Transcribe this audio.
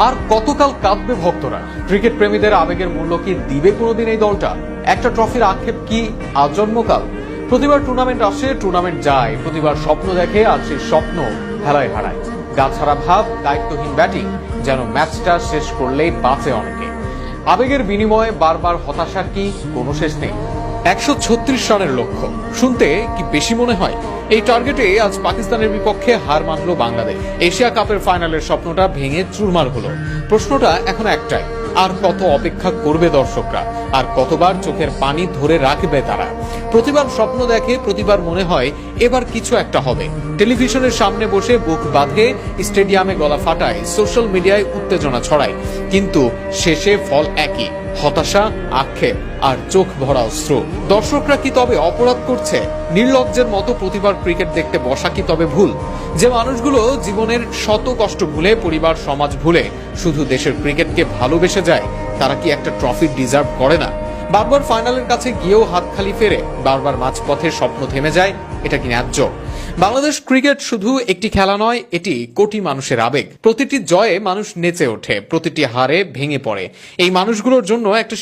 আর কতকাল কাঁদবে ভক্তরা? ক্রিকেট প্রেমীদের আবেগের মূল্য কি দিবে কোনোদিন এই দলটা? একটা ট্রফির আক্ষেপ কি আজন্মকাল? প্রতিবার টুর্নামেন্ট আসে, টুর্নামেন্ট যায়, প্রতিবার স্বপ্ন দেখে, আর সেই স্বপ্ন হেলায় হারায়। গাছাড়া ভাব, দায়িত্বহীন ব্যাটিং, যেন ম্যাচটা শেষ করলেই বাঁচে অনেকে। আবেগের বিনিময়ে বারবার হতাশার কি কোনো শেষ নেই? 136 রানের লক্ষ্য শুনতে কি বেশি মনে হয়? এই টার্গেটে আজ পাকিস্তানের বিপক্ষে হার মানল বাংলাদেশ। এশিয়া কাপের ফাইনালের স্বপ্নটা ভেঙে চুরমার হলো। প্রশ্নটা এখন একটাই, আর কত অপেক্ষা করবে দর্শকরা? আর কতবার চোখের পানি ধরে রাখবে তারা? প্রতিবার স্বপ্ন দেখে, প্রতিবার মনে হয় এবার কিছু একটা হবে। টেলিভিশনের সামনে বসে বুক বাঁধে, স্টেডিয়ামে গলা ফাটায়, সোশ্যাল মিডিয়ায় উত্তেজনা ছড়ায়, কিন্তু শেষে ফল একই, হতাশা, আক্ষেপ আর চোখ ভরা অশ্রু। দর্শকরা কি তবে অপরাধ করছে? নির্লজ্জের মতো প্রতিবার ক্রিকেট দেখতে বসা কি তবে ভুল? যে মানুষগুলো জীবনের শত কষ্ট ভুলে, পরিবার সমাজ ভুলে শুধু দেশের ক্রিকেটকে ভালোবেসে যায়, তারা কি একটা ট্রফি ডিজার্ভ করে না? বারবার ফাইনালের কাছে গিয়েও হাত খালি ফেরে, বারবার মাঝপথে স্বপ্ন থেমে যায়, এটা কি ন্যায্য? বাংলাদেশ ক্রিকেট শুধু একটি খেলা নয়, এটি কোটি মানুষের আবেগ। প্রতিটি জয়ে মানুষ নেচে ওঠে, প্রতিটি হারে ভেঙে পড়ে। এই মানুষগুলোর জন্য একটা